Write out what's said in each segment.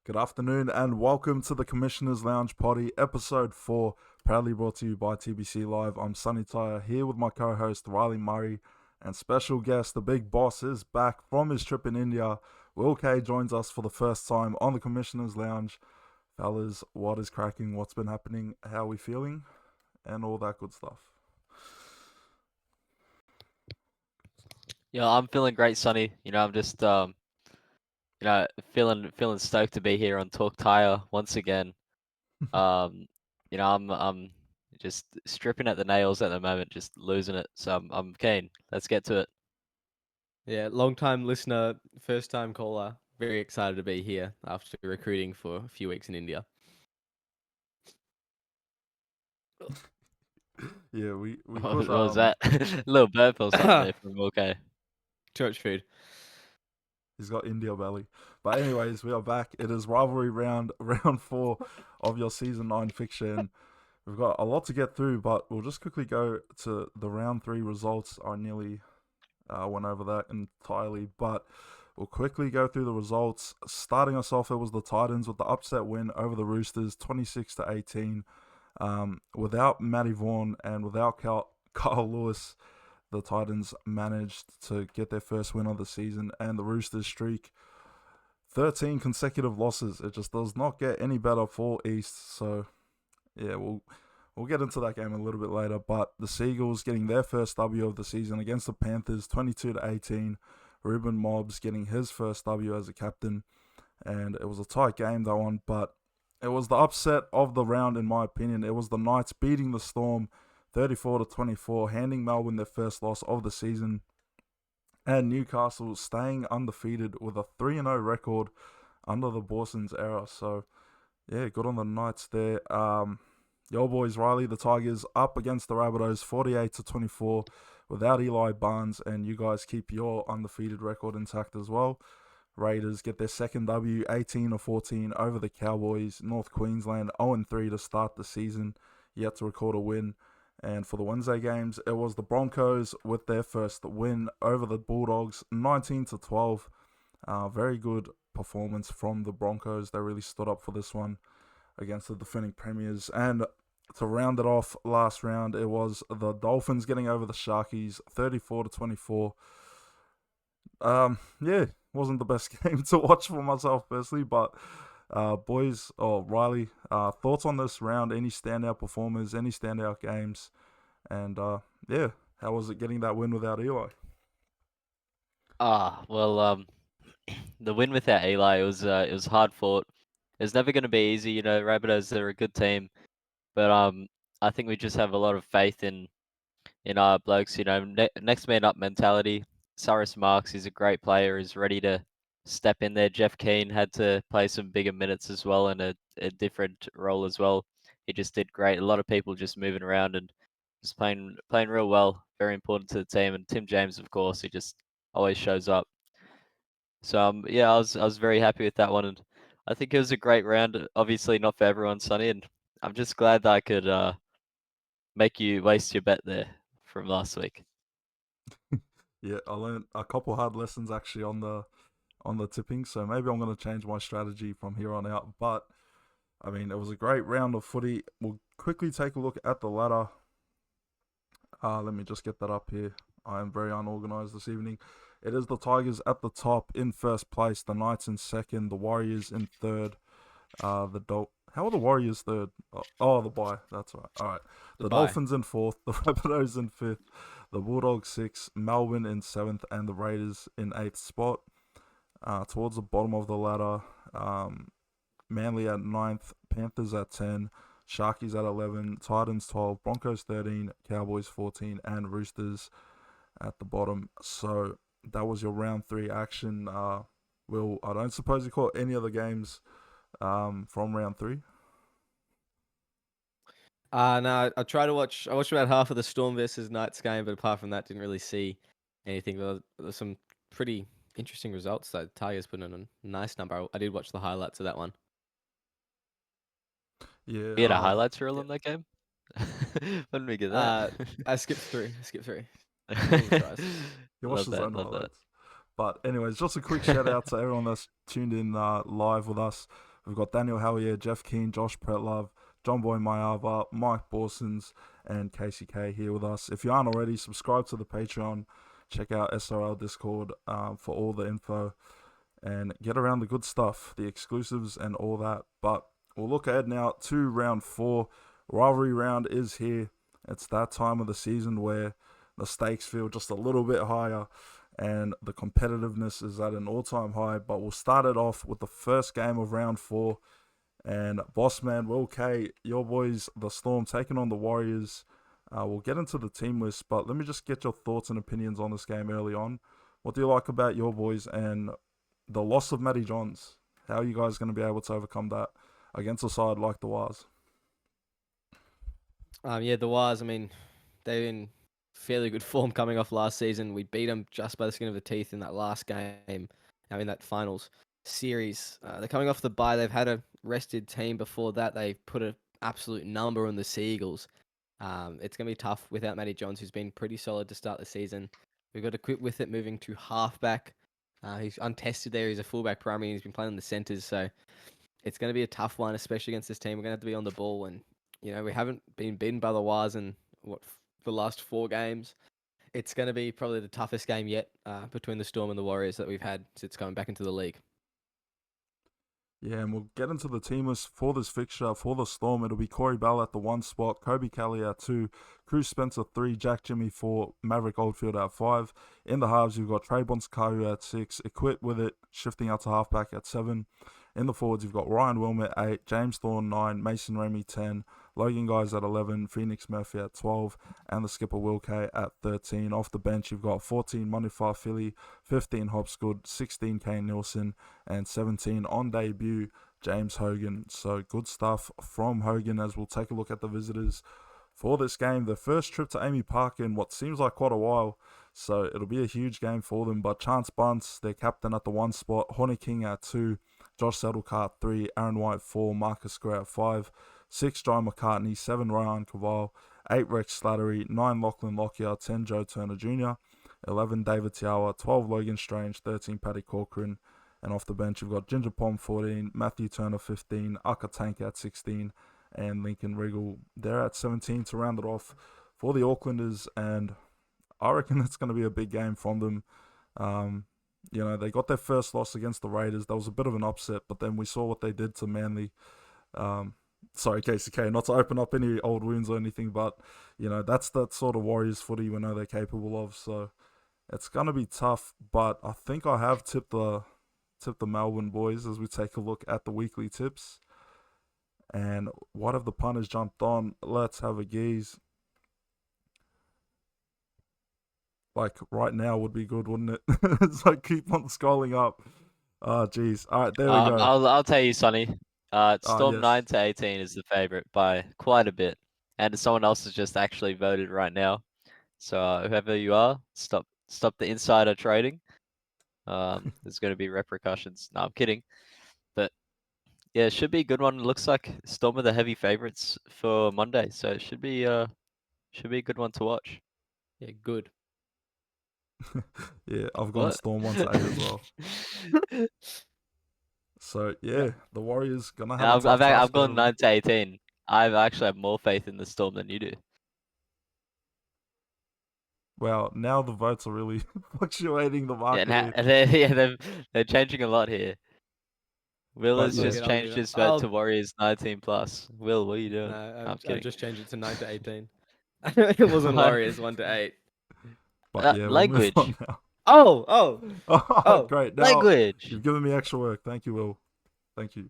Good afternoon and welcome to the Commissioner's Lounge Potty, episode 4, proudly brought to you by TBC Live. I'm Sonny Tyre here with my co-host Riley Murray, and special guest, the big boss, is back from his trip in India. Will K joins us for the first time on the Commissioner's Lounge. Fellas, what is cracking? What's been happening? How are we feeling? And all that good stuff. Yeah, I'm feeling great, Sonny. I'm just feeling stoked to be here on Talk Tire once again. Um, I'm just stripping at the nails at the moment, just losing it. So I'm keen. Let's get to it. Yeah, long time listener, first time caller. Very excited to be here after recruiting for a few weeks in India. Yeah, we What put was that? A little burp or something there from OK. Too much food. He's got India belly. But anyways, we are back. It is rivalry round, round 4 of your season 9 fiction. We've got a lot to get through, but we'll just quickly go to the round 3 results. I nearly went over that entirely, but we'll quickly go through the results. Starting us off, it was the Titans with the upset win over the Roosters, 26-18. Without Matty Vaughan and without Kyle Lewis, the Titans managed to get their first win of the season, and the Roosters streak 13 consecutive losses. It just does not get any better for East. So yeah, we'll get into that game a little bit later. But the Seagulls getting their first W of the season against the Panthers, 22-18. Ruben Mobbs getting his first W as a captain, and it was a tight game that one, but it was the upset of the round in my opinion. It was the Knights beating the Storm 34-24, handing Melbourne their first loss of the season, and Newcastle staying undefeated with a 3-0 record under the Borson's era. So yeah, good on the Knights there. Your boys Riley, the Tigers, up against the Rabbitohs 48-24 without Eli Barnes, and you guys keep your undefeated record intact as well. Raiders get their second W, 18-14 over the Cowboys. North Queensland 0-3 to start the season, yet to record a win. And for the Wednesday games, it was the Broncos with their first win over the Bulldogs, 19-12. Very good performance from the Broncos. They really stood up for this one against the defending premiers. And to round it off last round, it was the Dolphins getting over the Sharkies, 34-24. Yeah, wasn't the best game to watch for myself personally, but boys, Riley, thoughts on this round? Any standout performers? Any standout games? And yeah, how was it getting that win without Eli? Well, the win without Eli, it was hard fought. It's never going to be easy. Rabbitohs are a good team, but I think we just have a lot of faith in our blokes. Next man up mentality. Cyrus Marks is a great player. Is ready to step in there. Jeff Keane had to play some bigger minutes as well in a different role as well. He just did great. A lot of people just moving around and just playing real well. Very important to the team. And Tim James, of course, he just always shows up. So yeah, I was very happy with that one, and I think it was a great round. Obviously, not for everyone, Sonny, and I'm just glad that I could make you waste your bet there from last week. Yeah, I learned a couple hard lessons actually on the tipping, so maybe I'm gonna change my strategy from here on out. But I mean, it was a great round of footy. We'll quickly take a look at the ladder. Let me just get that up here. I am very unorganized this evening. It is the Tigers at the top in first place, the Knights in second, the Warriors in third. How are the Warriors third? Oh, the bye. That's right. All right. The The bye. Dolphins in fourth, the Rabbitohs in fifth, the Bulldogs sixth, Melbourne in seventh, and the Raiders in eighth spot. Towards the bottom of the ladder, Manly at ninth, Panthers at 10, Sharkies at 11, Titans 12, Broncos 13, Cowboys 14, and Roosters at the bottom. So that was your round 3 action. Will, I don't suppose you caught any other games from round 3? No, I tried to watch. I watched about half of the Storm versus Knights game, but apart from that, didn't really see anything. There was some pretty interesting results. Though Tigers put in a nice number. I did watch the highlights of that one. Yeah. We had a highlights reel in that game. When did we get that? I skipped through. All the tries. You watched Love the that. zone Love that. highlights. But anyways, just a quick shout out to everyone that's tuned in live with us. We've got Daniel Hallier, Jeff Keane, Josh Pretlove, John Boy Mayava, Mike Borsons, and Casey K here with us. If you aren't already, subscribe to the Patreon. Check out SRL Discord for all the info and get around the good stuff, the exclusives and all that. But we'll look ahead now to round 4. Rivalry round is here. It's that time of the season where the stakes feel just a little bit higher and the competitiveness is at an all-time high. But we'll start it off with the first game of round 4. And boss man Will K, your boys, the Storm, taking on the Warriors. We'll get into the team list, but let me just get your thoughts and opinions on this game early on. What do you like about your boys and the loss of Matty Johns? How are you guys going to be able to overcome that against a side like the Wars? Yeah, the Wars, I mean, they're in fairly good form coming off last season. We beat them just by the skin of the teeth in that last game, in that finals series. They're coming off the bye. They've had a rested team before that. They put an absolute number on the Seagulls. It's going to be tough without Matty Johns, who's been pretty solid to start the season. We've got to quit with it moving to halfback. He's untested there. He's a fullback primary and he's been playing in the centres. So it's going to be a tough one, especially against this team. We're going to have to be on the ball. And, we haven't been beaten by the Wars in, the last 4 games. It's going to be probably the toughest game yet between the Storm and the Warriors that we've had since coming back into the league. Yeah, and we'll get into the team list for this fixture. For the Storm, it'll be Corey Bell at the 1 spot, Kobe Kelly at 2, Cruz Spencer 3, Jack Jimmy 4, Maverick Oldfield at 5. In the halves, you've got Trey Bonskaru at 6, equipped with it, shifting out to halfback at 7. In the forwards, you've got Ryan Wilmot 8, James Thorne 9, Mason Ramey 10, Logan Guys at 11, Phoenix Murphy at 12, and the skipper Will K at 13. Off the bench, you've got 14 Manufar Philly, 15 Hopsgood, 16 Kane Nielsen, and 17 on debut James Hogan. So good stuff from Hogan as we'll take a look at the visitors for this game. The first trip to Amy Park in what seems like quite a while. So it'll be a huge game for them. But Chance Bunce, their captain at the 1 spot, Horny King at 2, Josh Settlecart 3, Aaron White 4, Marcus Square at 5, 6 John McCartney, 7 Ryan Caval, 8 Rex Slattery, 9 Lachlan Lockyer, 10 Joe Turner Jr., 11 David Tiawa, 12 Logan Strange, 13 Paddy Corcoran, and off the bench you've got Ginger Pom 14, Matthew Turner 15, Aka Tank at 16, and Lincoln Riggle. They're at 17 to round it off for the Aucklanders, and I reckon that's going to be a big game from them. They got their first loss against the Raiders. That was a bit of an upset, but then we saw what they did to Manly. Sorry, KCK, not to open up any old wounds or anything, but, that's that sort of Warriors footy we know they're capable of. So it's going to be tough, but I think I have tipped the Melbourne boys as we take a look at the weekly tips. And what have the punters jumped on? Let's have a gaze. Like right now would be good, wouldn't it? It's like keep on scrolling up. Oh, jeez. All right, there we go. I'll tell you, Sonny. Storm Yes. 9 to 18 is the favorite by quite a bit, and someone else has just actually voted right now. So whoever you are, stop the insider trading. There's going to be repercussions. No, I'm kidding. But yeah, it should be a good one. It looks like Storm are the heavy favorites for Monday, so it should be a good one to watch. Yeah, good. Yeah, I've gone What? Storm 1 to 8 as well. So yeah, the Warriors gonna have a tough task. I've gone ahead of 9 them. to 18. I've actually have more faith in the Storm than you do. Wow, now the votes are really fluctuating the Yeah, market here. they're changing a lot here. Will But has yeah. just changed his vote to Warriors 19 plus. Will, what are you doing? No, I'm I've kidding. just changed it to 9 to 18. It wasn't What? Warriors 1 to 8. But yeah, we'll move Language. on now. Oh, Great. Now Language. you've given me extra work. Thank you, Will. Thank you.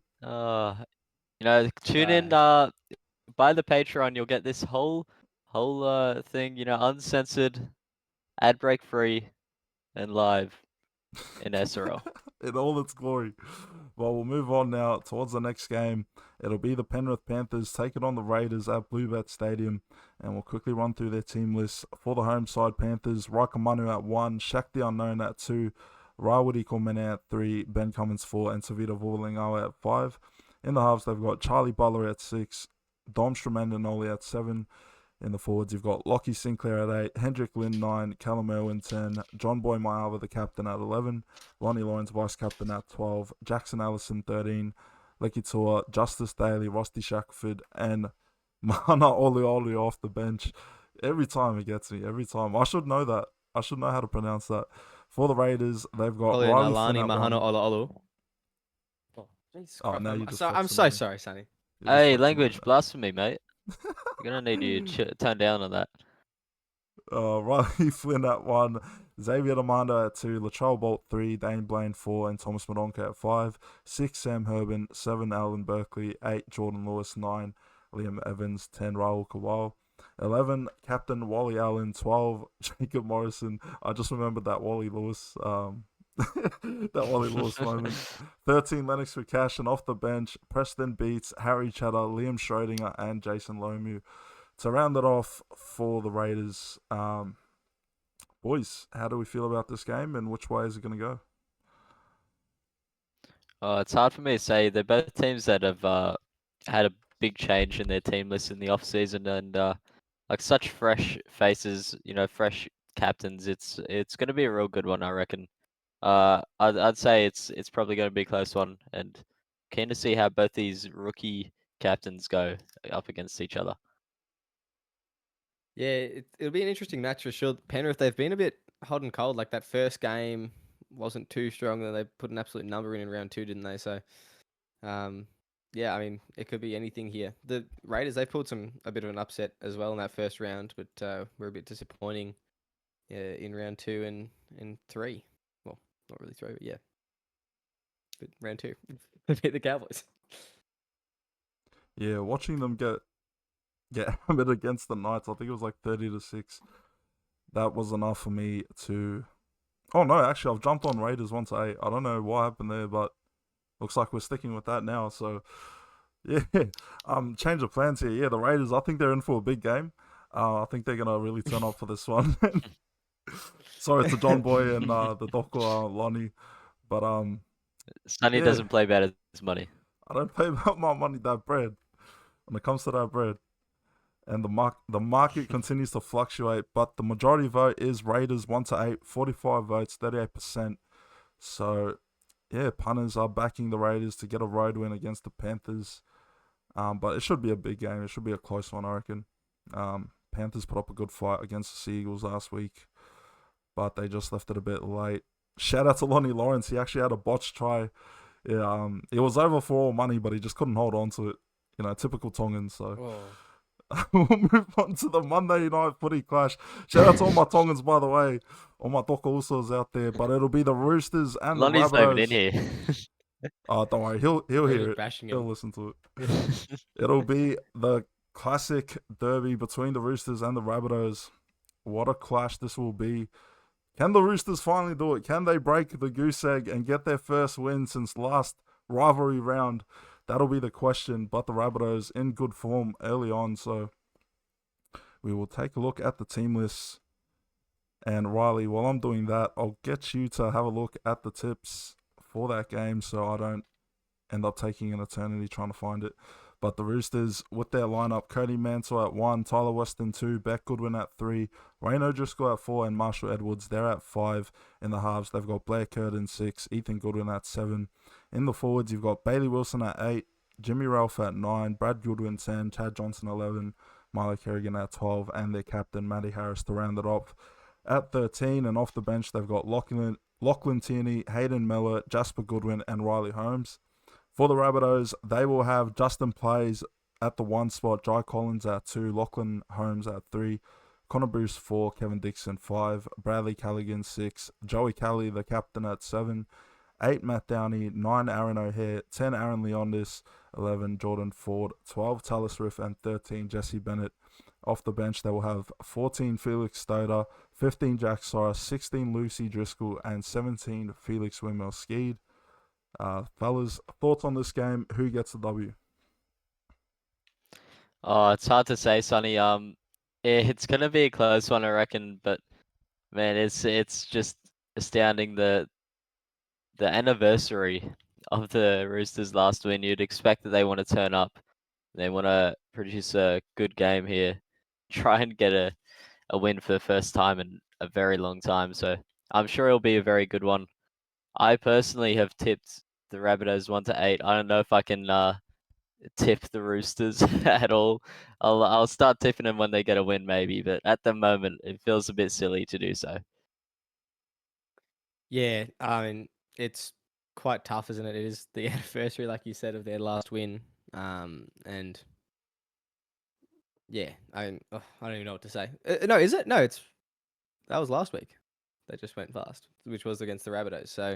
Tune in. Buy the Patreon. You'll get this whole thing. Uncensored, ad break free, and live in SRL. In all its glory. Well, we'll move on now towards the next game. It'll be the Penrith Panthers taking on the Raiders at Bluebet Stadium. And we'll quickly run through their team list. For the home side Panthers, Rakamanu at 1, Shaq the Unknown at 2, Rawadi Kormene at 3, Ben Cummins 4, and Savita Vorlingawa at 5. In the halves, they've got Charlie Butler at 6, Dom Stremendinoli at 7. In the forwards, you've got Lockie Sinclair at 8, Hendrick Lynn 9, Callum Irwin 10, John Boy Mayava, the captain, at 11, Lonnie Lawrence, vice captain, at 12, Jackson Allison 13, Lecky Tua, Justice Daly, Rusty Shackford, and Mana Oli off the bench. Every time it gets me. Every time. I should know that. I should know how to pronounce that. For the Raiders, they've got Oli Riley Flynn Nalani at Mahana one. Ola Olu. Oh, Jesus Oh, Christ. now you just I'm flexing so on me. sorry, Sonny. You're just Hey, flexing on me language blasphemy, mate. You're gonna need you to tone down on that. Riley Flynn at one, Xavier Armando at two, Latrell Bolt 3, Dane Blaine 4, and Thomas Madonka at 5, 6, Sam Herbin, 7, Alan Berkeley, 8, Jordan Lewis, 9, Liam Evans, 10, Raul Kawal, 11, Captain Wally Allen, 12, Jacob Morrison. I just remembered that Wally Lewis, that Wally Lewis moment. 13, Lennox for Cash, and off the bench, Preston Beats, Harry Chatter, Liam Schrodinger, and Jason Lomu. To round it off for the Raiders, boys, how do we feel about this game and which way is it going to go? It's hard for me to say. They're both teams that have had a big change in their team list in the off season, and like such fresh faces, fresh captains. It's going to be a real good one, I reckon. I'd say it's probably going to be a close one, and keen to see how both these rookie captains go up against each other. Yeah, it'll be an interesting match for sure. Penrith, they've been a bit hot and cold. Like that first game wasn't too strong. Then they put an absolute number in round 2, didn't they? So, yeah, I mean, it could be anything here. The Raiders, they pulled a bit of an upset as well in that first round, but were a bit disappointing in round 2 and 3. Well, not really 3, but yeah. But round 2, they beat the Cowboys. Yeah, watching them get hammered against the Knights, I think it was like 30-6. That was enough for me to. Oh no, actually, I've jumped on Raiders 1-8. I don't know what happened there, but looks like we're sticking with that now. So yeah, change of plans here. Yeah, the Raiders. I think they're in for a big game. I think they're gonna really turn up for this one. Sorry to John Boy and the Doc Lonnie, but Sonny yeah, doesn't play about his money. I don't pay my money that bread when it comes to that bread. And the market continues to fluctuate, but the majority vote is Raiders 1-8, 45 votes, 38%. So yeah, punters are backing the Raiders to get a road win against the Panthers. But it should be a big game. It should be a close one, I reckon. Panthers put up a good fight against the Seagulls last week, but they just left it a bit late. Shout out to Lonnie Lawrence. He actually had a botched try. Yeah, it was over for all money, but he just couldn't hold on to it. Typical Tongans. So we'll move on to the Monday night footy clash. Shout out to all my Tongans, by the way. All my Doka Usos out there. But it'll be the Roosters and Lonnie's the not even in Rabbitohs. here. Oh, don't worry. He'll hear it. Bashing He'll him. listen to it. It'll be the classic derby between the Roosters and the Rabbitohs. What a clash this will be. Can the Roosters finally do it? Can they break the goose egg and get their first win since last rivalry round? That'll be the question. But the Rabbitohs in good form early on, so we will take a look at the team list. And Riley, while I'm doing that, I'll get you to have a look at the tips for that game so I don't end up taking an eternity trying to find it. But the Roosters, with their lineup, Cody Mansell at 1, Tyler Weston 2, Beck Goodwin at 3, Wayne O'Driscoll at 4, and Marshall Edwards, they're at 5 in the halves. They've got Blair Curtin 6, Ethan Goodwin at 7. In the forwards, you've got Bailey Wilson at 8, Jimmy Ralph at 9, Brad Goodwin 10, Chad Johnson 11, Milo Kerrigan at 12, and their captain, Matty Harris, to round it off. At 13 and off the bench, they've got Lachlan Tierney, Hayden Mellor, Jasper Goodwin, and Riley Holmes. For the Rabbitohs, they will have Justin Plays at the 1 spot, Jai Collins at 2, Lachlan Holmes at 3, Connor Bruce 4, Kevin Dixon 5, Bradley Callaghan 6, Joey Kelly, the captain, at 7, 8 Matt Downey, 9 Aaron O'Hare, 10 Aaron Leondis, 11 Jordan Ford, 12 Talis Riff, and 13 Jesse Bennett. Off the bench, they will have 14 Felix Stoder, 15 Jack Cyrus, 16 Lucy Driscoll, and 17 Felix Windmill Skeed. Fellas, thoughts on this game? Who gets the W? Oh, it's hard to say, Sonny. It's gonna be a close one, I reckon. But man, it's just astounding the anniversary of the Roosters' last win. You'd expect that they want to turn up. They want to produce a good game here, try and get a win for the first time in a very long time. So I'm sure it'll be a very good one. I personally have tipped the Rabbitohs 1-8. I don't know if I can tip the Roosters at all. I'll start tipping them when they get a win maybe, but at the moment it feels a bit silly to do so. Yeah, I mean, it's quite tough, isn't it? It is the anniversary, like you said, of their last win. And yeah, I don't even know what to say. No, is it? No, that was last week. They just went fast, which was against the Rabbitohs. So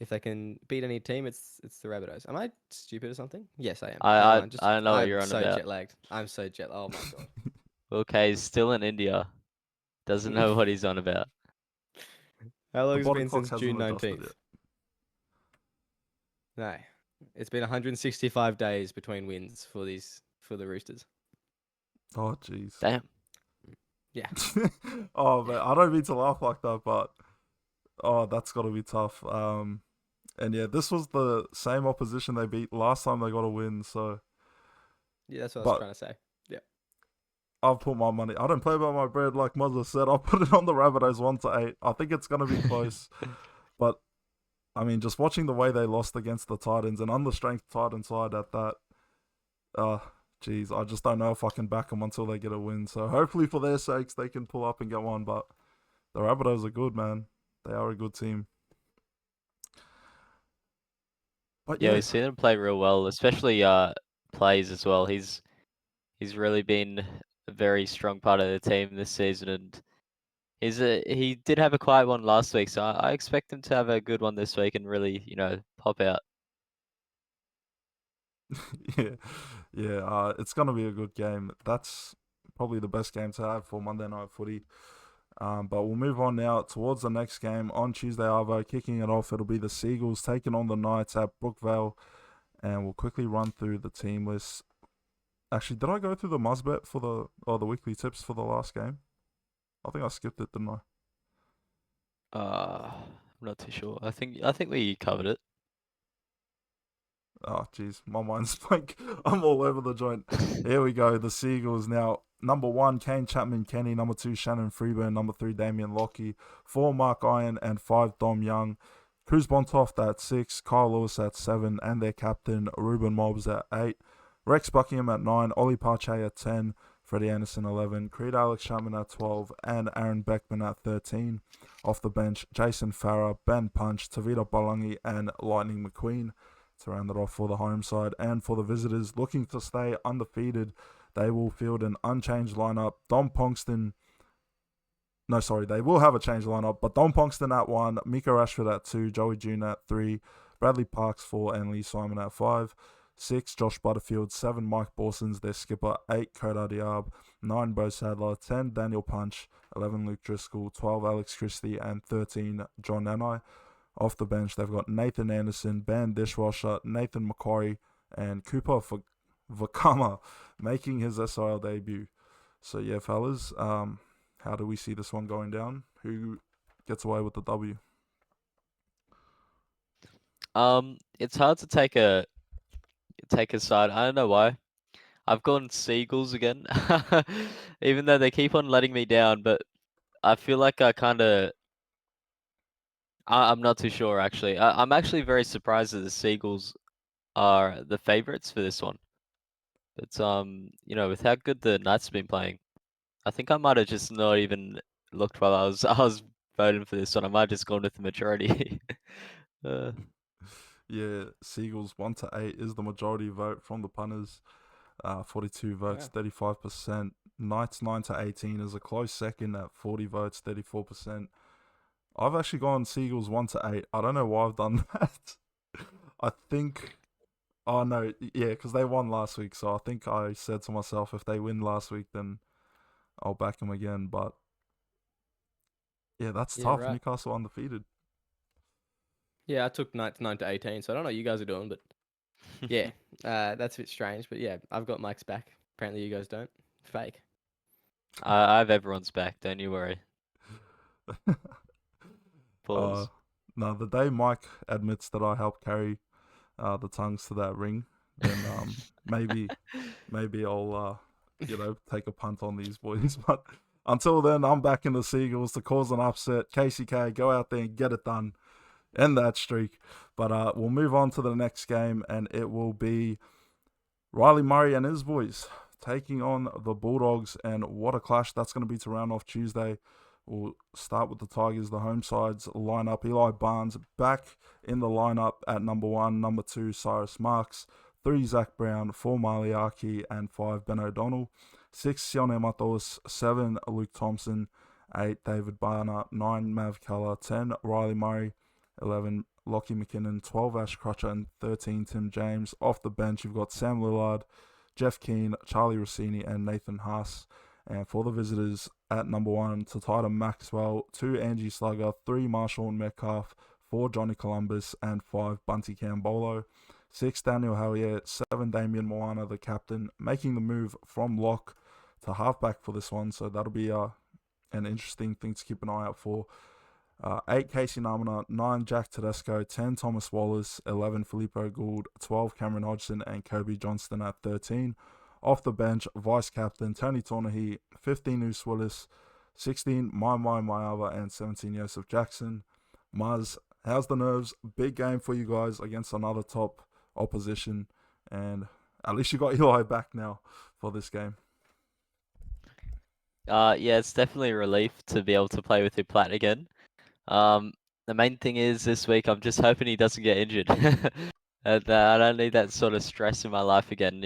if they can beat any team, it's the Rabbitohs. Am I stupid or something? Yes, I am. Never I mind. I don't know what I'm you're on so about. jet lagged. I'm so jet. Oh my god. Okay, he's still in India. Doesn't know what he's on about. How long The has it body been clock since June hasn't adjusted 19th? yet. No, it's been 165 days between wins for the Roosters. Oh, jeez. Damn. Yeah. Oh man, I don't mean to laugh like that, but that's got to be tough. And yeah, this was the same opposition they beat last time they got a win. So, Yeah, that's what I was but trying to say. Yeah. I've put my money. I don't play by my bread, like Muzza said. I'll put it on the Rabbitohs 1-8. I think it's gonna be close, but I mean, just watching the way they lost against the Titans, an understrength Titan side at that. Geez, I just don't know if I can back them until they get a win. So hopefully, for their sakes, they can pull up and get one. But the Rabbitohs are good, man. They are a good team. But Yeah, yeah, we've seen him play real well, especially plays as well. He's really been a very strong part of the team this season, and he did have a quiet one last week, so I expect him to have a good one this week and really, pop out. yeah, yeah. It's gonna be a good game. That's probably the best game to have for Monday Night Footy. But we'll move on now towards the next game on Tuesday, Arvo. Kicking it off, it'll be the Seagulls taking on the Knights at Brookvale, and we'll quickly run through the team list. Actually, did I go through the Muzbet for the weekly tips for the last game? I think I skipped it, didn't I? I'm not too sure. I think we covered it. Oh, jeez, my mind's blank. I'm all over the joint. Here we go. The Seagulls now. Number 1, Kane Chapman Kenny. Number 2, Shannon Freeburn. Number 3, Damien Lockie. 4, Mark Iron. And 5, Dom Young. Cruz Bontoft at 6. Kyle Lewis at 7. And their captain, Ruben Mobbs at 8. Rex Buckingham at 9. Ollie Parche at 10. Freddie Anderson 11. Creed Alex Chapman at 12. And Aaron Beckman at 13. Off the bench, Jason Farah, Ben Punch, Tavita Balangi, and Lightning McQueen to round it off for the home side. And for the visitors looking to stay undefeated, they will field an unchanged lineup. They will have a changed lineup, but Dom Ponkston at 1, Mika Rashford at 2, Joey June at 3, Bradley Parks 4, and Lee Simon at 5. 6, Josh Butterfield. 7, Mike Borson's their skipper. 8, Kodar Diab. 9, Bo Sadler. 10, Daniel Punch. 11, Luke Driscoll. 12, Alex Christie. And 13, John Nanai. Off the bench, they've got Nathan Anderson, Ben Dishwasher, Nathan Macquarie, and Cooper Vakama making his SRL debut. So yeah, fellas, how do we see this one going down? Who gets away with the W? It's hard to take a side. I don't know why. I've gone Seagulls again, even though they keep on letting me down. But I feel like I'm not too sure actually. I'm actually very surprised that the Seagulls are the favourites for this one. But with how good the Knights have been playing, I think I might have just not even looked while I was voting for this one. I might have just gone with the majority. uh, Yeah, Seagulls 1-8 is the majority vote from the punters. 42 votes, 35%. Knights 9-18 is a close second at 40 votes, 34%. I've actually gone Seagulls 1-8. I don't know why I've done that. I think. Oh no, yeah, because they won last week, so I think I said to myself, if they win last week, then I'll back them again. But yeah, that's Yeah, tough. right. Newcastle undefeated. Yeah, I took 9-18, so I don't know what you guys are doing, but yeah, that's a bit strange. But yeah, I've got Mike's back. Apparently, you guys don't. Fake. I have everyone's back. Don't you worry. Pause. No, the day Mike admits that I helped carry the tongues to that ring, then maybe I'll take a punt on these boys. But until then, I'm back in the Seagulls to cause an upset. KCK, go out there and get it done. end that streak. But we'll move on to the next game, and it will be Riley Murray and his boys taking on the Bulldogs, and what a clash that's going to be to round off Tuesday. We'll start with the Tigers, the home sides lineup. Eli Barnes back in the lineup at number 1, number 2, Cyrus Marks, 3, Zach Brown, 4, Maliaki, and 5, Ben O'Donnell, 6, Sione Matos, 7, Luke Thompson, 8, David Barner, 9, Mav Keller, 10, Riley Murray, 11, Lockie McKinnon, 12, Ash Crutcher, and 13, Tim James. Off the bench, you've got Sam Lillard, Jeff Keane, Charlie Rossini, and Nathan Haas. And for the visitors, at number 1, Tatita Maxwell, 2, Angie Slugger, 3, Marshall Metcalf, 4, Johnny Columbus, and 5, Bunty Cambolo. 6, Daniel Hallier, 7, Damien Moana, the captain, making the move from lock to halfback for this one. So that'll be an interesting thing to keep an eye out for. 8, Casey Namina, 9, Jack Tedesco, 10, Thomas Wallace, 11, Filippo Gould, 12, Cameron Hodgson, and Kobe Johnston at 13. Off the bench, vice captain Tony Tornahy, 15, Oos Willis, 16, Mayava, and 17, Joseph Jackson. Maz, how's the nerves? Big game for you guys against another top opposition, and at least you got Eli back now for this game. Yeah, it's definitely a relief to be able to play with your Platt again. The main thing is this week, I'm just hoping he doesn't get injured. And I don't need that sort of stress in my life again.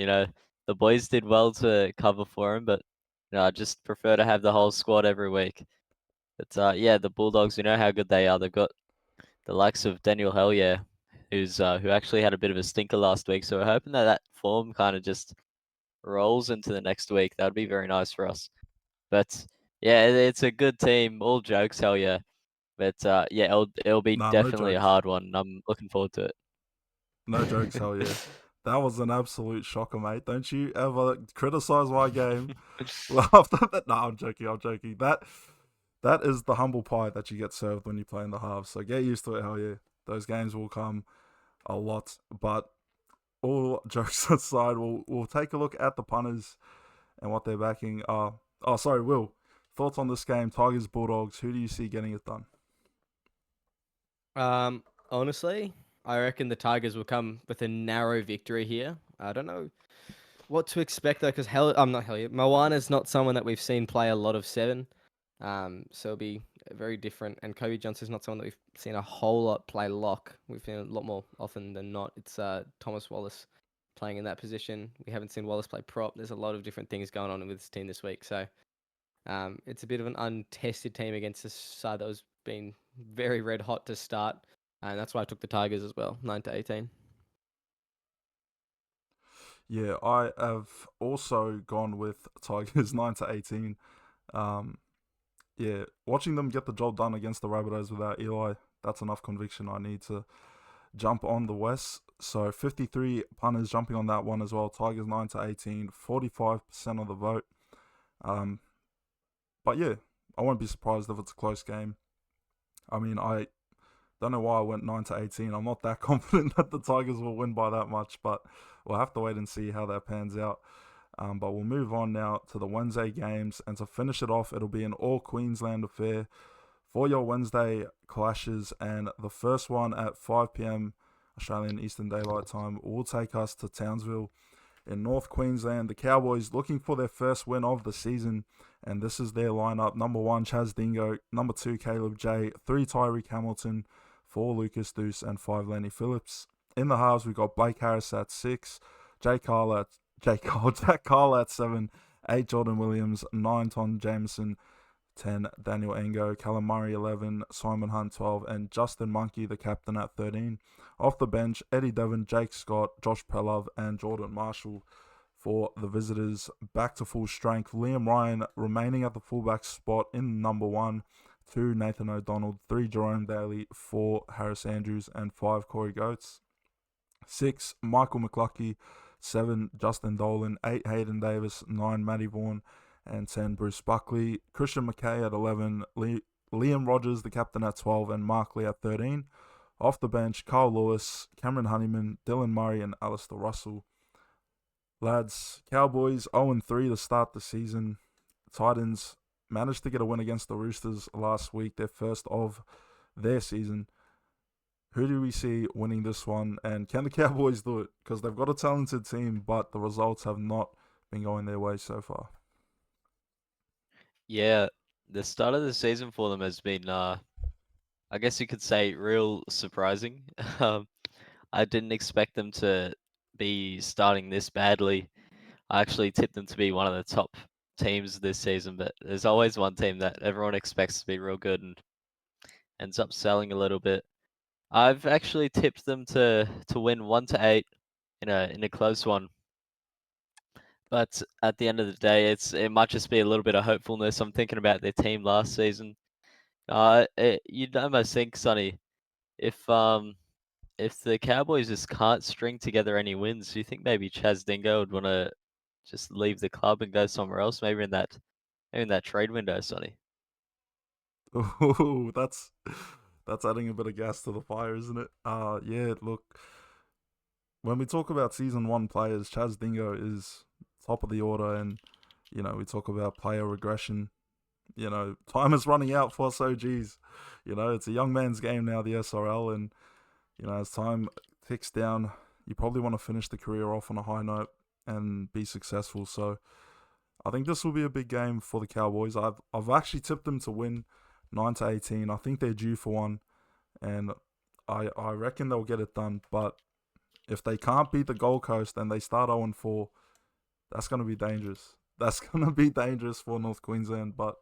The boys did well to cover for him, but I just prefer to have the whole squad every week. But yeah, the Bulldogs, we know how good they are. They've got the likes of Daniel Hellier, who actually had a bit of a stinker last week. So we're hoping that form kind of just rolls into the next week. That'd be very nice for us. But yeah, it's a good team. All jokes, hell yeah. But yeah, it'll be Nah, no definitely a jokes. hard one. I'm looking forward to it. No jokes, hell yeah. That was an absolute shocker, mate. Don't you ever criticize my game after that. No, I'm joking. That is the humble pie that you get served when you play in the halves. So get used to it, hell yeah. Those games will come a lot. But all jokes aside, we'll take a look at the punters and what they're backing. Sorry, Will. Thoughts on this game, Tigers, Bulldogs, who do you see getting it done? Honestly, I reckon the Tigers will come with a narrow victory here. I don't know what to expect though, because I'm not Hellier. Moana's not someone that we've seen play a lot of 7. So it'll be very different. And Kobe Johnson's not someone that we've seen a whole lot play lock. We've seen a lot more often than not. It's Thomas Wallace playing in that position. We haven't seen Wallace play prop. There's a lot of different things going on with this team this week. So it's a bit of an untested team against a side that was being very red hot to start. And that's why I took the Tigers as well, 9-18. Yeah, I have also gone with Tigers 9-18. Yeah, watching them get the job done against the Rabbitohs without Eli, that's enough conviction. I need to jump on the West. So 53 punters jumping on that one as well. Tigers 9-18, 45% of the vote. But yeah, I won't be surprised if it's a close game. I mean, I don't know why I went 9-18. I'm not that confident that the Tigers will win by that much, but we'll have to wait and see how that pans out. But we'll move on now to the Wednesday games, and to finish it off, it'll be an all Queensland affair for your Wednesday clashes, and the first one at 5 p.m. Australian Eastern Daylight Time will take us to Townsville in North Queensland. The Cowboys looking for their first win of the season, and this is their lineup. Number 1, Chaz Dingo. Number 2, Caleb J. 3, Tyreek Hamilton. 4, Lucas Deuce, and 5, Lenny Phillips. In the halves, we've got Blake Harris at 6, Jack Carl at 7, 8, Jordan Williams, 9, Tom Jameson, 10, Daniel Engo, Callum Murray 11, Simon Hunt 12, and Justin Monkey, the captain, at 13. Off the bench, Eddie Devon, Jake Scott, Josh Pelov, and Jordan Marshall for the visitors. Back to full strength, Liam Ryan remaining at the fullback spot in number 1, 2, Nathan O'Donnell, 3, Jerome Daly, 4, Harris Andrews, and 5, Corey Goetz. 6, Michael McCluskey, 7, Justin Dolan, 8, Hayden Davis, 9, Matty Vaughan, and 10, Bruce Buckley. Christian McKay at 11, Liam Rogers, the captain, at 12, and Mark Lee at 13. Off the bench, Carl Lewis, Cameron Honeyman, Dylan Murray, and Alistair Russell. Lads, Cowboys 0-3 to start the season. Titans managed to get a win against the Roosters last week, their first of their season. Who do we see winning this one? And can the Cowboys do it? Because they've got a talented team, but the results have not been going their way so far. Yeah, the start of the season for them has been, I guess you could say, real surprising. Um, I didn't expect them to be starting this badly. I actually tipped them to be one of the top teams this season, but there's always one team that everyone expects to be real good and ends up selling a little bit. I've actually tipped them to win 1-8 in a close one. But at the end of the day, it might just be a little bit of hopefulness. I'm thinking about their team last season. You'd almost think, Sonny, if the Cowboys just can't string together any wins, do you think maybe Chaz Dingo would want to just leave the club and go somewhere else? Maybe in that trade window, Sonny. Ooh, that's adding a bit of gas to the fire, isn't it? Yeah. Look, when we talk about season one players, Chaz Dingo is top of the order, and we talk about player regression. Time is running out for us OGs. It's a young man's game now, the SRL, and as time ticks down, you probably want to finish the career off on a high note and be successful. So I think this will be a big game for the Cowboys. I've actually tipped them to win 9-18. I think they're due for one, and I reckon they'll get it done. But if they can't beat the Gold Coast and they start 0-4, that's going to be dangerous. That's going to be dangerous for North Queensland, but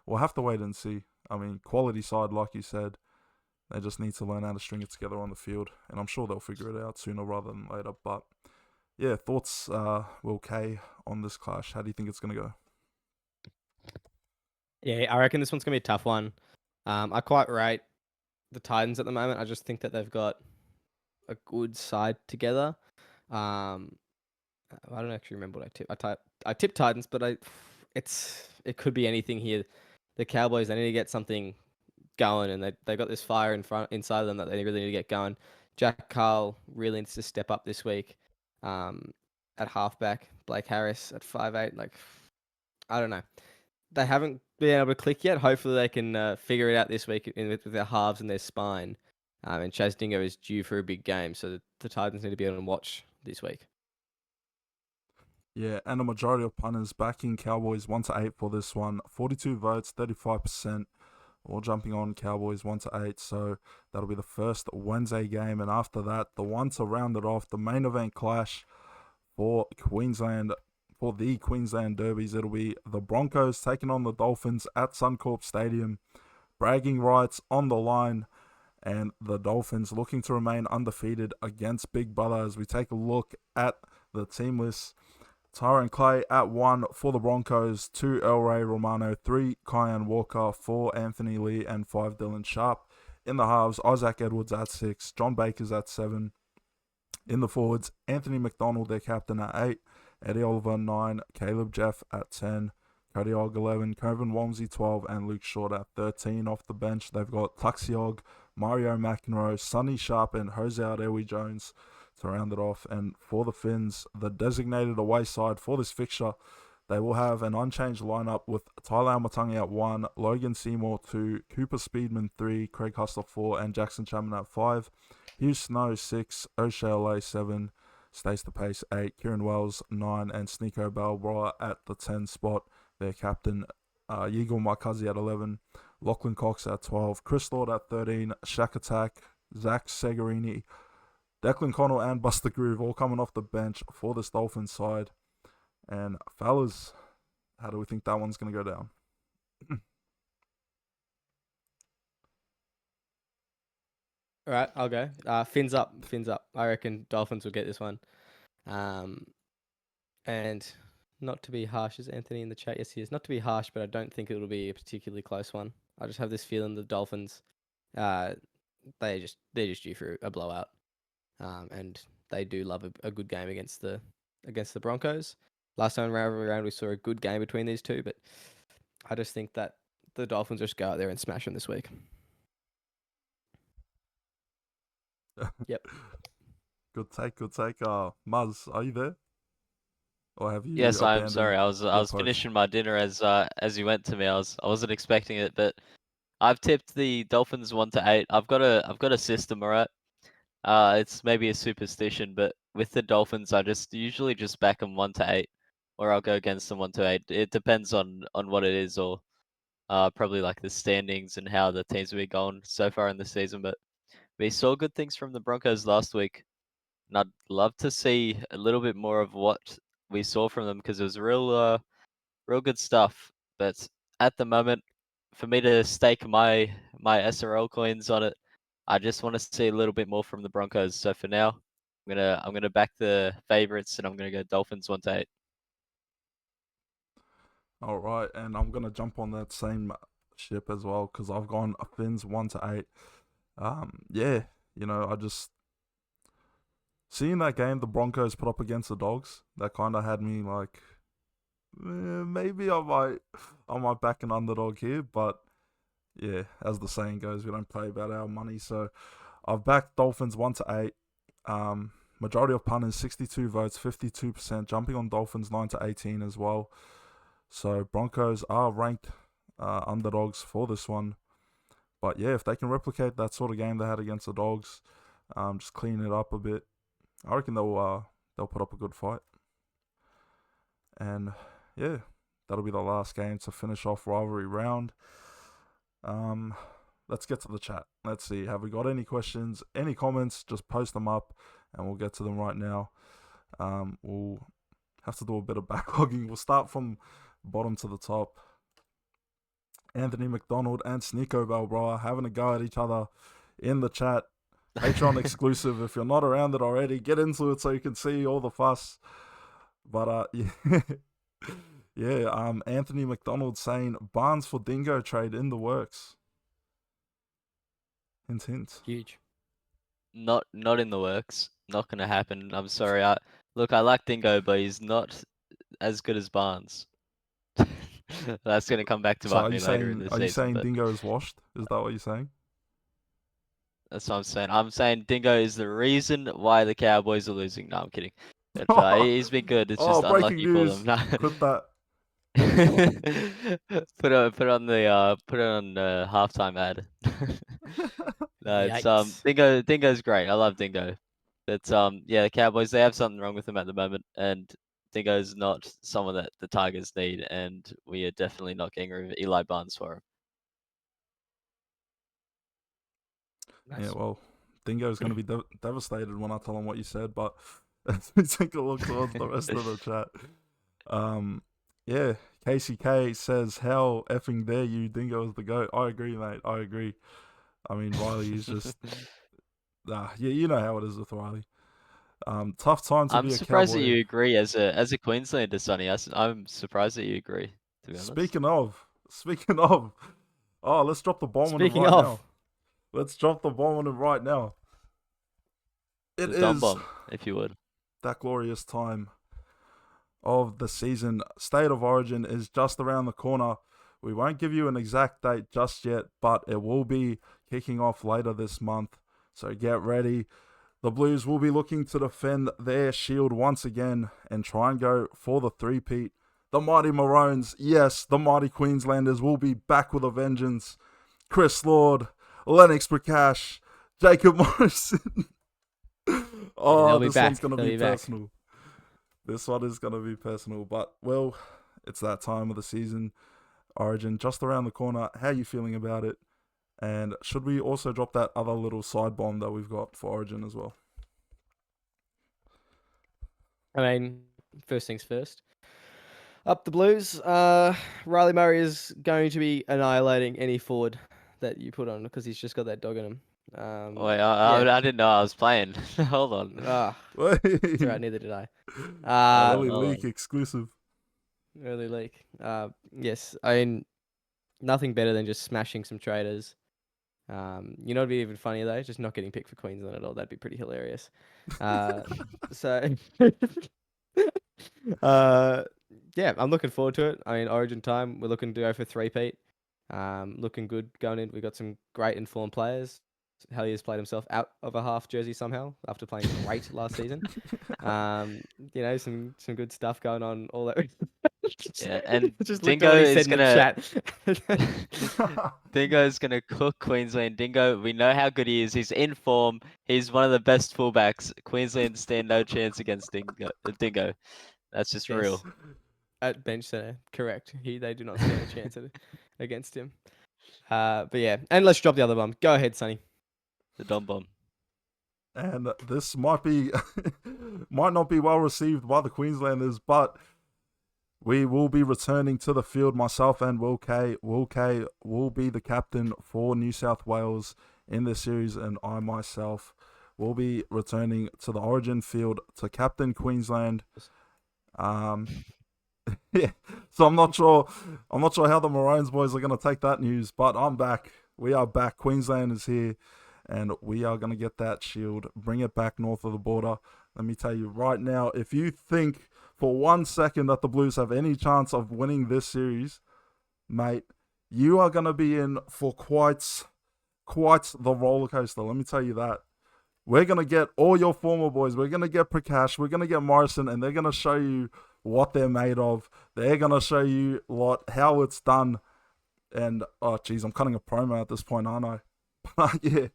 we'll have to wait and see. I mean, quality side, like you said, they just need to learn how to string it together on the field, and I'm sure they'll figure it out sooner rather than later. But yeah, thoughts, Will K, on this clash? How do you think it's going to go? Yeah, I reckon this one's gonna be a tough one. I quite rate the Titans at the moment. I just think that they've got a good side together. Um, I don't actually remember what I tipped. I tipped Titans, but it could be anything here. The Cowboys, they need to get something going, and they got this fire inside of them that they really need to get going. Jack Carl really needs to step up this week. At halfback, Blake Harris at 5'8". Like, I don't know. They haven't been able to click yet. Hopefully, they can figure it out this week with their halves and their spine. And Chaz Dingo is due for a big game, so the Titans need to be able to watch this week. Yeah, and a majority of punters backing Cowboys 1-8 for this one. 42 votes, 35%. All jumping on Cowboys 1-8. So that'll be the first Wednesday game, and after that, the one to round it off, the main event clash for Queensland. For the Queensland Derbies, it'll be the Broncos taking on the Dolphins at Suncorp Stadium. Bragging rights on the line, and the Dolphins looking to remain undefeated against Big Brother. As we take a look at the team list, Tyron Clay at 1 for the Broncos, 2 Elray Romano, 3 Kyan Walker, 4 Anthony Lee, and 5 Dylan Sharp. In the halves, Isaac Edwards at 6, John Baker's at 7. In the forwards, Anthony McDonald, their captain, at 8, Eddie Oliver 9, Caleb Jeff at 10, Cody Ogg 11, Coven Walmsley 12, and Luke Short at 13. Off the bench, they've got Tuxiog, Mario McEnroe, Sonny Sharp, and Jose Adewi Jones to round it off. And for the Finns, the designated away side for this fixture, they will have an unchanged lineup with Tyler Matangi at 1, Logan Seymour 2, Cooper Speedman 3, Craig Hustler 4, and Jackson Chapman at 5. Hugh Snow 6, O'Shea 7, Stace the Pace 8, Kieran Wells 9, and Sneeko Balbroa at the 10 spot. Their captain, Yigul Markazi at 11, Lachlan Cox at 12, Chris Lord at 13, Shaq Attack, Zach Segarini, Declan Connell, and Buster Groove all coming off the bench for this Dolphins side. And fellas, how do we think that one's going to go down? All right, I'll go. Fins up. I reckon Dolphins will get this one. And not to be harsh, is Anthony in the chat? Yes, he is. Not to be harsh, but I don't think it'll be a particularly close one. I just have this feeling the Dolphins, they're just due for a blowout. And they do love a good game against the Broncos. Last time around, we saw a good game between these two, but I just think that the Dolphins just go out there and smash them this week. Yep. Good take. Muzz, are you there? Or have you? Yes, I am abandoned sorry. I was your post? finishing my dinner as you went to me. I wasn't expecting it, but I've tipped the Dolphins 1-8. I've got a system, all right. It's maybe a superstition, but with the Dolphins, I just usually just back them 1-8, or I'll go against them 1-8. It depends on what it is, or probably like the standings and how the teams have been going so far in the season. But we saw good things from the Broncos last week, and I'd love to see a little bit more of what we saw from them because it was real good stuff. But at the moment, for me to stake my SRL coins on it, I just want to see a little bit more from the Broncos. So for now, I'm gonna back the favorites, and I'm gonna go Dolphins 1-8. All right, and I'm gonna jump on that same ship as well because I've gone Finns 1-8. Yeah, I just seeing that game the Broncos put up against the Dogs. That kind of had me like, maybe I might back an underdog here, but yeah, as the saying goes, we don't play about our money. So I've backed Dolphins 1-8. Majority of punters 62 votes, 52%, jumping on Dolphins 9-18 as well. So Broncos are ranked underdogs for this one. But yeah, if they can replicate that sort of game they had against the Dogs, just clean it up a bit, I reckon they'll put up a good fight. And yeah, that'll be the last game to finish off rivalry round. Let's get to the chat. Let's see, have we got any questions, any comments? Just post them up, and we'll get to them right now. We'll have to do a bit of backlogging. We'll start from bottom to the top. Anthony McDonald and Sneeko Balbroa having a go at each other in the chat. Patreon exclusive. If you're not around it already, get into it so you can see all the fuss. But yeah. Anthony McDonald saying Barnes for Dingo trade in the works. Hint, hint. Huge. Not in the works. Not gonna happen. I'm sorry. Look, I like Dingo, but he's not as good as Barnes. That's gonna come back to So bite me later in the are you season. saying But Dingo is washed? Is that what you're saying? that's what I'm saying. I'm saying Dingo is the reason why the Cowboys are losing. No, I'm kidding. But, he's been good. It's just breaking unlucky for them. news. Clip that. Put it on the halftime ad. No, it's Yikes. Dingo's great. I love Dingo. But yeah, the Cowboys, they have something wrong with them at the moment, and Dingo's not someone that the Tigers need, and we are definitely not getting rid of Eli Barnes for him. Nice. Yeah, well, Dingo's going to be devastated when I tell him what you said, but let's take a look towards the rest of the chat. Yeah, KCK says, how effing dare you, Dingo is the GOAT. I agree, mate. I agree. I mean, Riley is just... yeah, you know how it is with Riley. Tough time to I'm be a surprised that Cowboy. you agree as a Queenslander, Sonny. I'm surprised that you agree, to be honest. Speaking of, let's drop the bomb on him Speaking right of. now. Let's drop the bomb on him right now. It The Dom is Bomb, if you would. that glorious time of the season. State of Origin is just around the corner. We won't give you an exact date just yet, but it will be kicking off later this month. So get ready. The Blues will be looking to defend their shield once again and try and go for the three-peat. The mighty Maroons, yes, the mighty Queenslanders will be back with a vengeance. Chris Lord, Lennox Prakash, Jacob Morrison. This one's going to be personal. This one is going to be personal. But, well, it's that time of the season. Origin just around the corner. How are you feeling about it? And should we also drop that other little side bomb that we've got for Origin as well? I mean, first things first. Up the Blues. Riley Murray is going to be annihilating any forward that you put on because he's just got that dog in him. Wait, I didn't know I was playing. Hold on. That's right, neither did I. Early leak exclusive. Early leak. Yes, I mean, nothing better than just smashing some traders. You know, it'd be even funnier though, just not getting picked for Queensland at all. That'd be pretty hilarious. So, yeah, I'm looking forward to it. I mean, Origin time, we're looking to go for three-peat. Looking good going in. We got some great informed players. Hellier's played himself out of a half jersey somehow after playing great last season. You know, some good stuff going on all that. Yeah, and Just looked at Dingo what he is said in the gonna chat. Dingo is gonna cook Queensland. Dingo, we know how good he is. He's in form. He's one of the best fullbacks. Queensland stand no chance against Dingo. That's just real. Yes. At bench center, correct. They do not stand a chance against him. But yeah, and let's drop the other bomb. Go ahead, Sonny. The Dom Bomb. And this might be might not be well received by the Queenslanders, but we will be returning to the field. Myself and Will K. Will K will be the captain for New South Wales in this series, and I myself will be returning to the Origin field to captain Queensland. Yeah, so I'm not sure how the Maroons boys are going to take that news, but I'm back. We are back. Queensland is here, and we are going to get that shield, bring it back north of the border. Let me tell you right now, if you think for 1 second that the Blues have any chance of winning this series, mate, you are going to be in for quite the roller coaster. Let me tell you that. We're going to get all your former boys. We're going to get Prakash. We're going to get Morrison, and they're going to show you what they're made of. They're going to show you how it's done. And, oh, geez, I'm cutting a promo at this point, aren't I? But, yeah,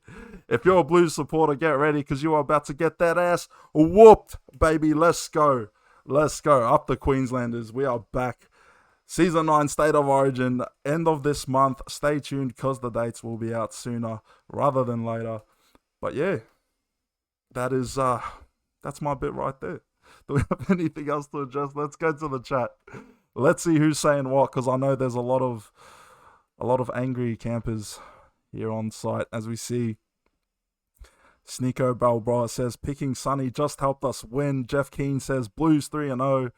if you're a Blues supporter, get ready because you are about to get that ass whooped, baby. Let's go. Let's go. Up the Queenslanders. We are back. Season 9 State of Origin, end of this month. Stay tuned because the dates will be out sooner rather than later. But, yeah, that's my bit right there. Do we have anything else to address? Let's go to the chat. Let's see who's saying what, because I know there's a lot of angry campers here on site. As we see, Sneeko Balbra says picking Sonny just helped us win. Jeff Keane says Blues 3-0.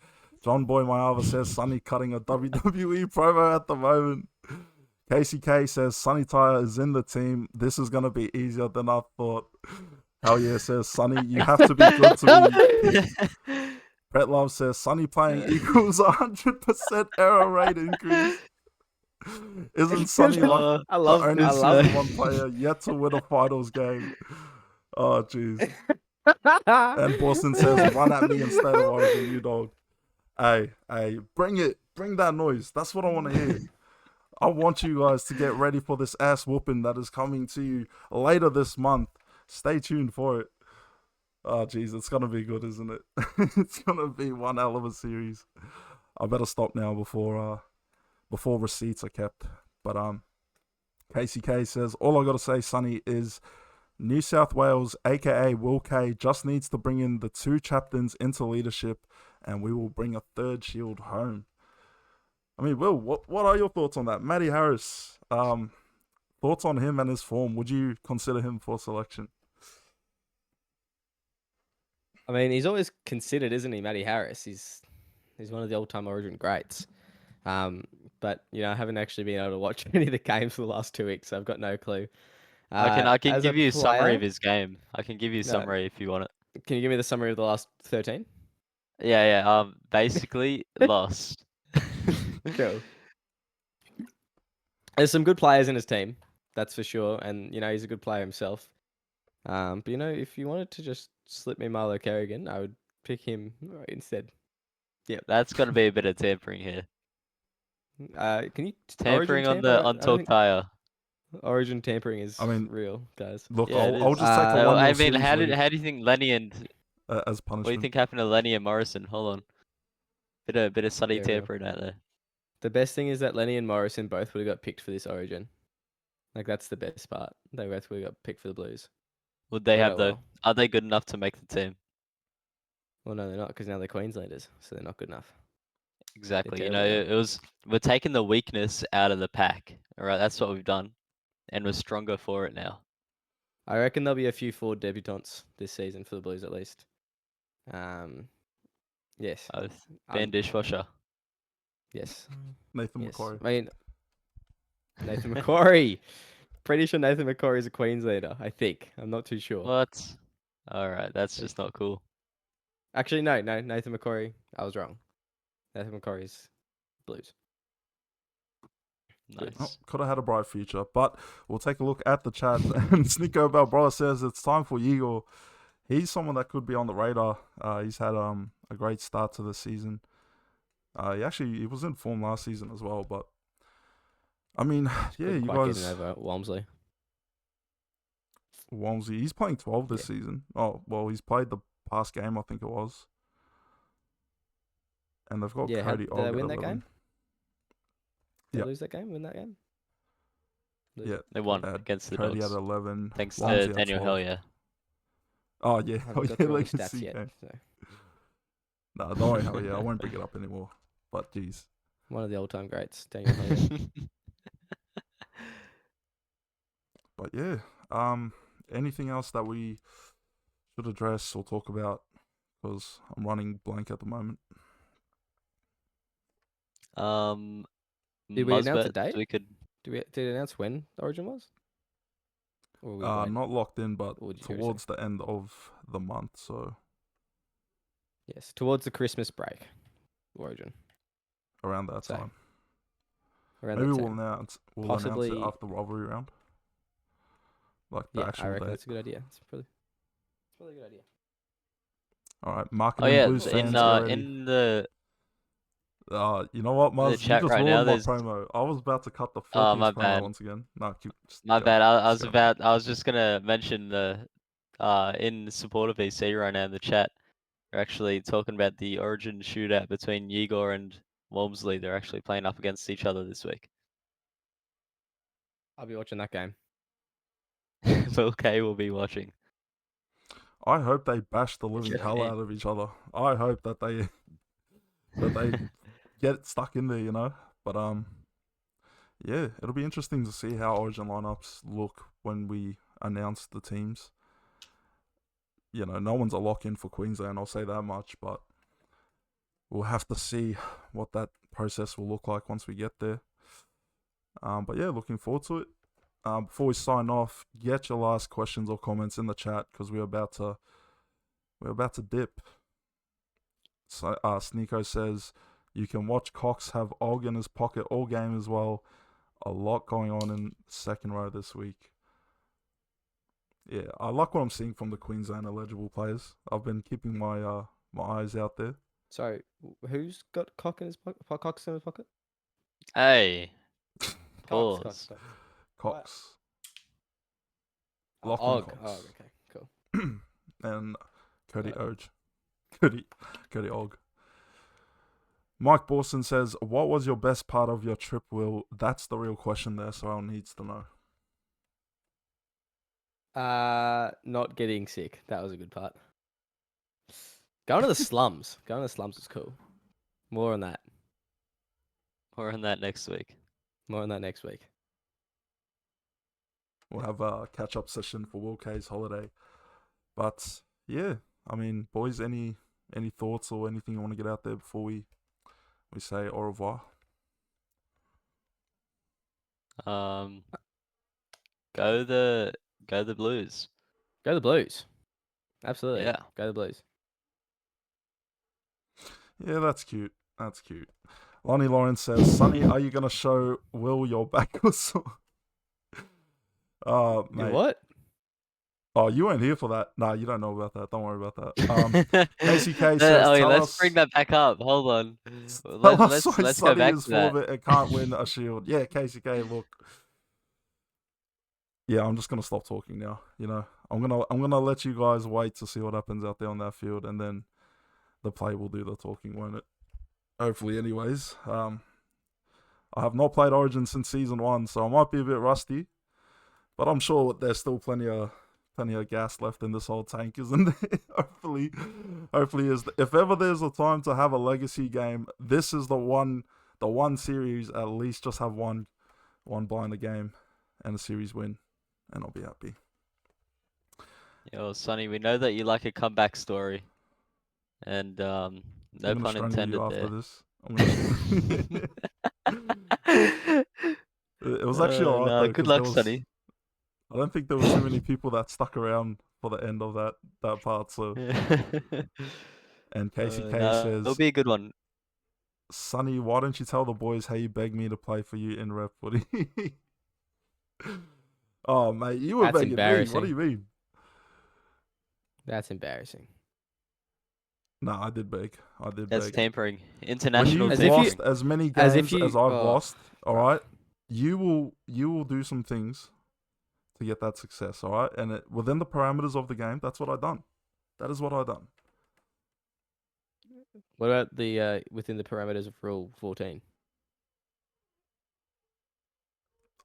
John Boy Mayava says Sonny cutting a WWE promo at the moment. Casey K says Sonny Tyre is in the team. This is gonna be easier than I thought. Hell yeah, says Sonny, you have to be good to me. Brett Love says Sonny playing equals 100% error rate increase. Isn't Sonny like I love the one player yet to win a finals game? Oh, jeez. And Boston says, run at me instead of Origin, you dog. Hey, bring it. Bring that noise. That's what I want to hear. I want you guys to get ready for this ass whooping that is coming to you later this month. Stay tuned for it. Oh, jeez, it's going to be good, isn't it? It's going to be one hell of a series. I better stop now before receipts are kept. But KCK says, all I got to say, Sonny, is New South Wales, a.k.a. Will K, just needs to bring in the 2 captains into leadership, and we will bring a 3rd shield home. I mean, Will, what are your thoughts on that? Matty Harris, thoughts on him and his form? Would you consider him for selection? I mean, he's always considered, isn't he, Matty Harris? He's one of the all-time Origin greats. But I haven't actually been able to watch any of the games for the last 2 weeks, so I've got no clue. I can as give you a summary player- of his game. I can give you a No. summary if you want it. Can you give me the summary of the last 13? Yeah. Basically lost. Cool. There's some good players in his team, that's for sure, and he's a good player himself. But if you wanted to just slip me Marlo Kerrigan, I would pick him instead. Yeah, That's gonna be a bit of tampering here. Can you Tampering Origin on the tamper? I don't think Untalk Tire. Origin tampering is I mean, real, guys. Look, Yeah, it I'll is. just take a So, 1-0 I mean, series how lead, do you think Lenny and as what do you punishment. think happened to Lenny and Morrison? Hold on, bit of Sonny Yeah, real. tampering out there. The best thing is that Lenny and Morrison both would have got picked for this Origin. Like, that's the best part. They both would have got picked for the Blues. Would they But have oh though? well. Are they good enough to make the team? Well, no, they're not, because now they're Queenslanders, so they're not good enough. Exactly. terrible now. We're taking the weakness out of the pack. All right, that's what we've done, and we're stronger for it now. I reckon there'll be a few Ford debutants this season for the Blues at least. Yes. Ben Dishwasher. Yes. Nathan Yes. McCoy. I mean, Nathan McCory. Pretty sure Nathan McCory is a Queenslander, I think. I'm not too sure. What? All right, that's just not cool. Actually, no, Nathan McCory. I was wrong. Nathan McCory's Blues. Nice. Oh, could have had a bright future, but we'll take a look at the chat. And Sneeko Balbroa says it's time for Igor. He's someone that could be on the radar. He's had a great start to the season. He was in form last season as well, but I mean, yeah, Couldn't you quite get guys. in over Walmsley. Walmsley, he's playing 12 this Yeah. season. Oh, well, he's played the past game, I think it was. And they've got Yeah, Cody did they Og at win that 11. game? Did Yeah. they lose that game? Win that game? Lose Yeah, it. They won they had against the Cody Dogs. at 11. Thanks to Walmsley at Daniel 12. Hellier. Oh, yeah. I Oh, haven't got yeah, through all the stats legacy yet. game. So. No, don't worry, hell yeah. I won't bring it up anymore. But, geez. One of the all-time greats, Daniel Hellier. But, yeah. Anything else that we should address or talk about? Because I'm running blank at the moment. Did we announce a Muzbet, date? so we could. Did it announce when the Origin was? Or we wait? Not locked in, but What would you already say? towards the end of the month. So, Yes, towards the Christmas break, Origin. around that So, time. Around Maybe that we'll time. announce it Possibly- after rivalry round. Like the Yeah, actual I reckon date. that's a good idea. It's probably a good idea. All right, Oh marketing yeah, Blues in fans, get ready. in the You know what, Muzz? You chat just right ruined now, my there's- promo. I was about to cut the Oh, my filthiest promo bad. once again. No, just my go. bad. I Just was go. I was just gonna mention the in support of EC right now in the chat. They're actually talking about the Origin shootout between Igor and Walmsley. They're actually playing up against each other this week. I'll be watching that game. Phil K will be watching. I hope they bash the living Yeah, hell man. out of each other. I hope that they get stuck in there, you know. But yeah, it'll be interesting to see how Origin lineups look when we announce the teams. You know, no one's a lock in for Queensland. I'll say that much, but we'll have to see what that process will look like once we get there. But yeah, looking forward to it. Before we sign off, get your last questions or comments in the chat because we're about to dip. So, Sneeko says you can watch Cox have Og in his pocket all game as well. A lot going on in second row this week. Yeah, I like what I'm seeing from the Queensland eligible players. I've been keeping my my eyes out there. So, who's got Cox in his pocket? Cox in his pocket? Hey, Cox. pause. Cox, Oh, Lachlan Og. Cox. Oh, okay, cool. and Cody Got Og. Cody Og. Mike Borson says, "What was your best part of your trip, Will?" That's the real question there, so I'll needs to know. Not getting sick. That was a good part. Going to the slums. Going to the slums was cool. More on that. More on that next week. More on that next week. We'll have a catch-up session for Will K's holiday. But yeah, I mean, boys, any thoughts or anything you want to get out there before we say au revoir? Go the Blues. Go the Blues. Absolutely. Yeah. Go the Blues. Yeah, that's cute. That's cute. Lonnie Lawrence says, "Sonny, are you gonna show Will your back or something?" You Mate. what? Oh, you weren't here for that. Nah, you don't know about that. Don't worry about that. KCK says, okay, "Tell let's us, bring that back up. Hold on. tell us why Let's go Sonny back is to full that. of it and can't win a shield." Yeah, KCK, look. Yeah, I'm just gonna stop talking now. You know, I'm gonna let you guys wait to see what happens out there on that field, and then the play will do the talking, won't it? Hopefully, anyways. I have not played Origin since season 1, so I might be a bit rusty, but I'm sure there's still plenty of gas left in this old tank, isn't there? hopefully, if ever there's a time to have a legacy game, this is the one series. At least just have one blind the game and a series win, and I'll be happy. Yo, Sonny, we know that you like a comeback story, and no I'm gonna pun strangle intended you after there. this. It was actually alright no, though, good because luck, Sonny. I don't think there was too many people that stuck around for the end of that part. So, and KCK no, says, it'll be a good one. "Sonny, why don't you tell the boys how you begged me to play for you in rep footy?" Oh, mate, you were That's begging me. What do embarrassing. you mean? That's embarrassing. No, I did beg. That's tampering. When International you've As if you- lost as many as games if you- as I've oh, lost, all bruh. right, you will do some things to get that success, all right, and within the parameters of the game, that's what I done. That is what I done. What about the within the parameters of Rule 14?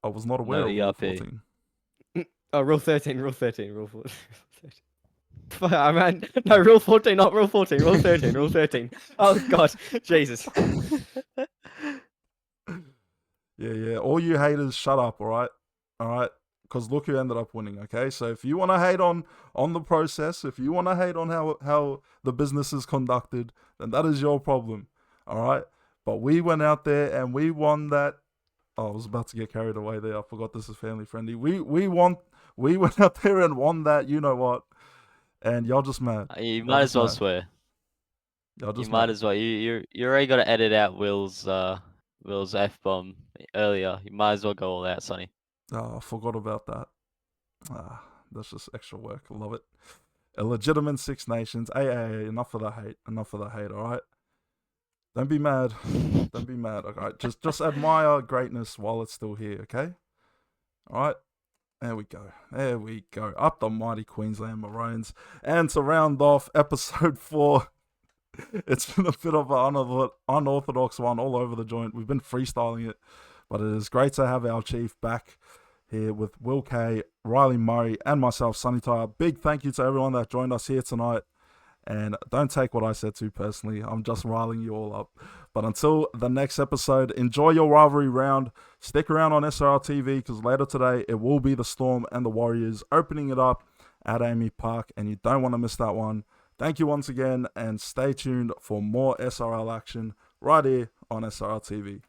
I was not aware No of Rule ERP. 14. Oh, Rule 13, Rule 13, Rule 14. I mean, no, Rule 14, not Rule 14, Rule 13, Rule 13. Oh, God, Jesus. Yeah. All you haters, shut up, all right. Because look who ended up winning. Okay, so if you want to hate on the process, if you want to hate on how the business is conducted, then that is your problem. All right. But we went out there and we won that. Oh, I was about to get carried away there. I forgot this is family friendly. We went out there and won that. You know what? And y'all just mad. You Y'all might just as well mad. swear. Y'all You just might mad. as well. You already got to edit out Will's F-bomb earlier. You might as well go all out, Sonny. Oh, I forgot about that. That's just extra work. I love it. A legitimate Six Nations. Hey, enough of the hate. Enough of the hate, all right? Don't be mad. Don't be mad, all right? Just admire greatness while it's still here, okay? All right? There we go. There we go. Up the mighty Queensland Maroons. And to round off episode 4, it's been a bit of an unorthodox one all over the joint. We've been freestyling it, but it is great to have our chief back here with Will K, Riley Murray, and myself, Sonny Tyre. Big thank you to everyone that joined us here tonight. And don't take what I said too personally. I'm just riling you all up. But until the next episode, enjoy your rivalry round. Stick around on SRL TV because later today it will be the Storm and the Warriors opening it up at Amy Park. And you don't want to miss that one. Thank you once again and stay tuned for more SRL action right here on SRL TV.